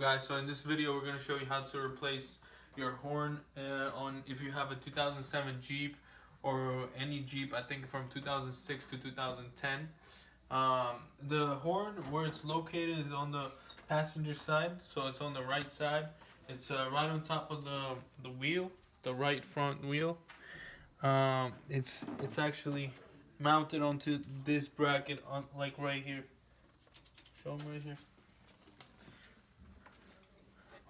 Guys, so in this video we're going to show you how to replace your horn on if you have a 2007 Jeep or any Jeep, I think from 2006 to 2010. The horn, where it's located, is on the passenger side, so it's on the right side. It's right on top of the wheel, the right front wheel. It's actually mounted onto this bracket, on like right here. Show them right here.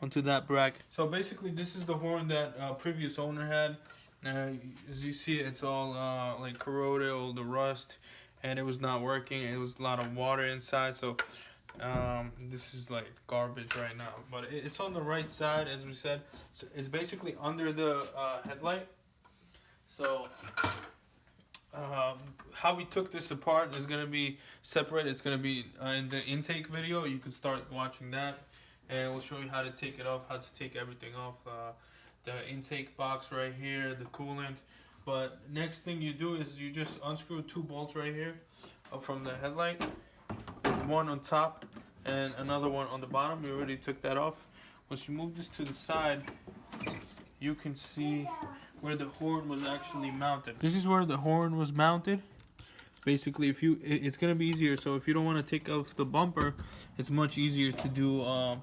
Onto that bracket. So basically this is the horn that previous owner had. As you see, it's all like corroded, all the rust, and it was not working. It was a lot of water inside, so this is like garbage right now. But it's on the right side, as we said. So it's basically under the headlight. So how we took this apart is going to be separate. It's going to be in the intake video. You can start watching that. And we'll show you how to take it off, how to take everything off. The intake box right here, the coolant. But next thing you do is you just unscrew two bolts right here from the headlight. There's one on top and another one on the bottom. We already took that off. Once you move this to the side, you can see where the horn was actually mounted. This is where the horn was mounted. Basically, it's gonna be easier. So if you don't want to take off the bumper, it's much easier to do.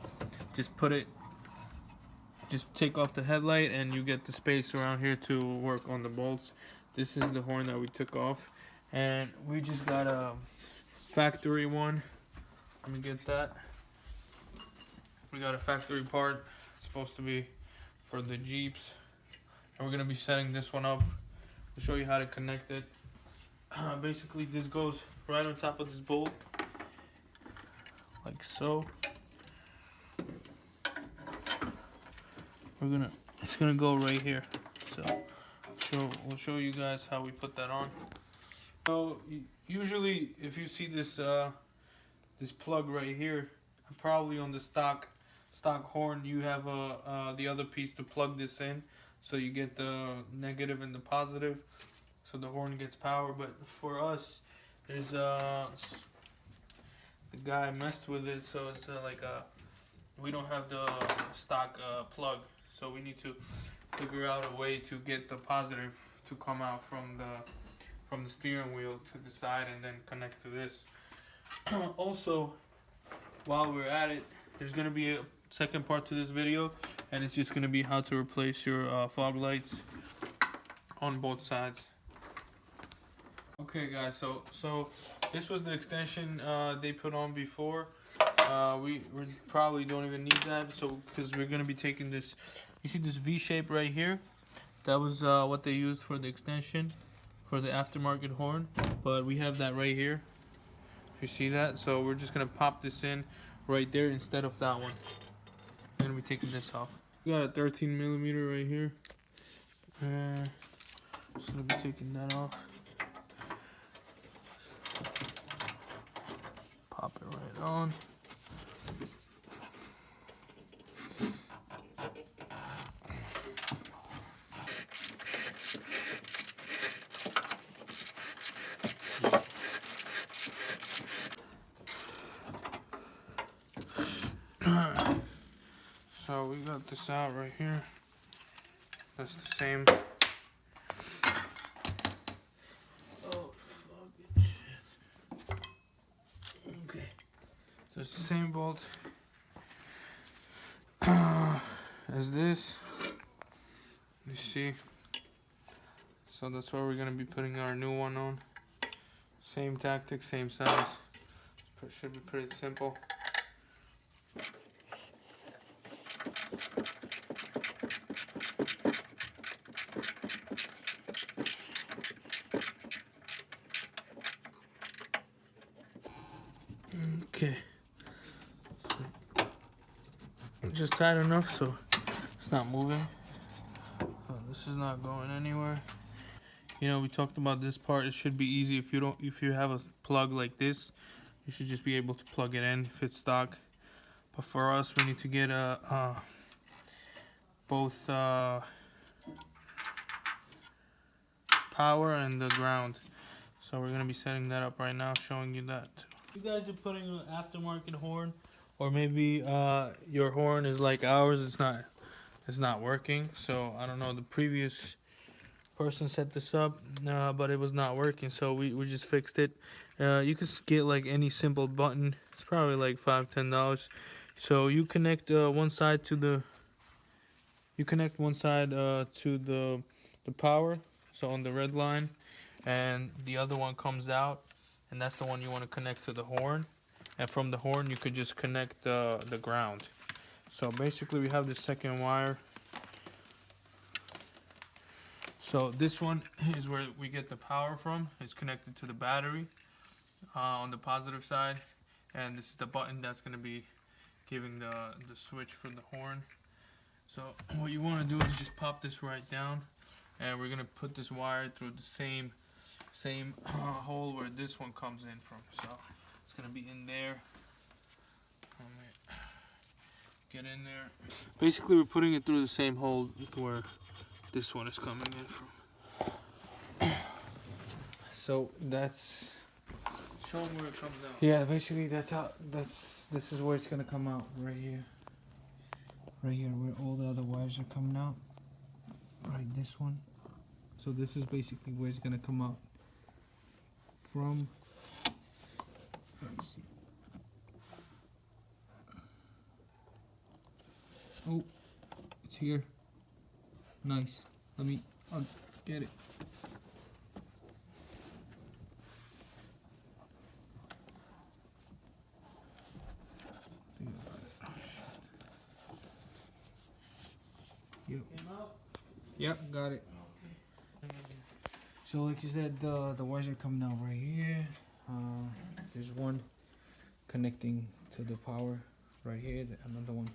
Just take off the headlight, and you get the space around here to work on the bolts. This is the horn that we took off, and we just got a factory one. Let me get that. We got a factory part. It's supposed to be for the Jeeps, and we're gonna be setting this one up. We'll show you how to connect it. Basically, this goes right on top of this bolt, like so. It's gonna go right here. So, we'll show you guys how we put that on. So, usually, if you see this this plug right here, probably on the stock horn, you have the other piece to plug this in, so you get the negative and the positive. So the horn gets power. But for us, there's the guy messed with it, so it's we don't have the stock plug, so we need to figure out a way to get the positive to come out from the steering wheel to the side and then connect to this. Also, while we're at it, there's gonna be a second part to this video, and it's just gonna be how to replace your fog lights on both sides. Okay guys, so this was the extension they put on before. We probably don't even need that, so because we're gonna be taking this. You see this V shape right here? That was what they used for the extension for the aftermarket horn, but we have that right here. If you see that, so we're just gonna pop this in right there instead of that one. We're gonna be taking this off. We got a 13mm right here. Just gonna be taking that off. Pop it right on. So we got this out right here. That's the same. So it's the same bolt as this. You see. So that's where we're gonna be putting our new one on. Same tactic, same size. Should be pretty simple. Okay. Just tight enough so it's not moving. This is not going anywhere. You know, we talked about this part. It should be easy if you have a plug like this. You should just be able to plug it in if it's stock. But for us, we need to get both power and the ground. So we're gonna be setting that up right now, showing you that too. You guys are putting an aftermarket horn or maybe your horn is like ours. It's not working. So I don't know. The previous person set this up, but it was not working. So we just fixed it. You can get like any simple button. It's probably like $5-10. So you connect one side to the to the power. So on the red line, and the other one comes out, and that's the one you want to connect to the horn. And from the horn, you could just connect the ground. So basically, we have the second wire. So this one is where we get the power from. It's connected to the battery on the positive side, and this is the button that's going to be giving the switch for the horn. So what you want to do is just pop this right down, and we're going to put this wire through the same hole where this one comes in from. So it's going to be in there. Get in there. Basically, we're putting it through the same hole where this one is coming in from. So that's, show them where it comes out. Yeah, basically this is where it's gonna come out, right here. Right here where all the other wires are coming out. Right, this one. So this is basically where it's gonna come out from. Let me see. Oh, it's here. Nice. I'll get it. Yep, got it. So like you said, the wires are coming out right here. There's one connecting to the power right here. Another one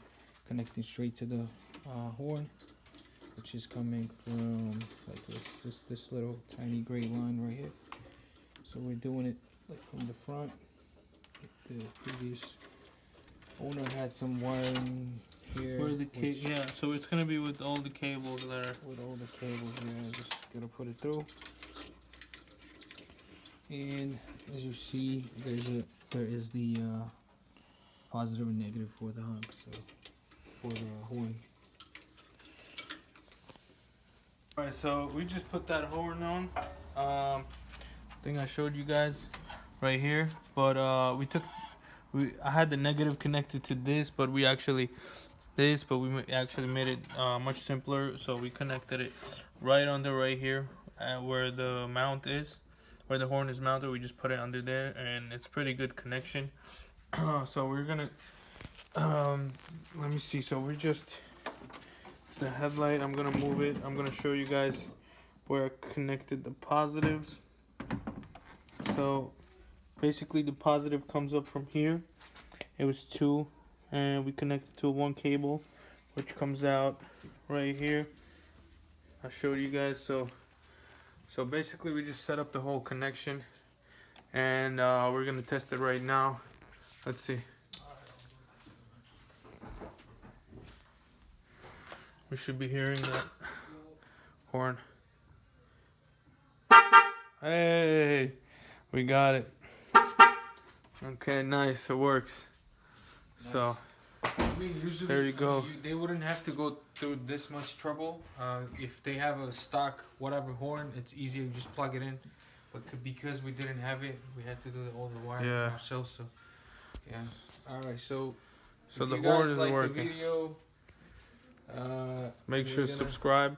connecting straight to the horn, which is coming from like this little tiny gray line right here. So we're doing it like from the front. The previous owner had some wiring here. Where the yeah, so it's gonna be with all the cables there. With all the cables here, just gonna put it through. And as you see, there is the positive and negative for the hub, so for the horn. Alright, so we just put that horn on. I think I showed you guys right here, but I had the negative connected to this, but we actually made it much simpler. So we connected it right under right here where the mount is, where the horn is mounted. We just put it under there, and it's pretty good connection. So we're gonna let me see. So we're just, it's the headlight. I'm gonna move it. I'm gonna show you guys where I connected the positives. So basically the positive comes up from here. It was 2, and we connected to one cable, which comes out right here. I showed you guys. So basically we just set up the whole connection, and we're gonna test it right now. Let's see. We should be hearing that horn. Hey, we got it. Okay, nice, it works. Nice. So I mean, usually there you go. They wouldn't have to go through this much trouble. If they have a stock whatever horn, it's easier to just plug it in. But because we didn't have it, we had to do all the wiring ourselves. So yeah. All right. So the horn is like working. The video, make sure to subscribe.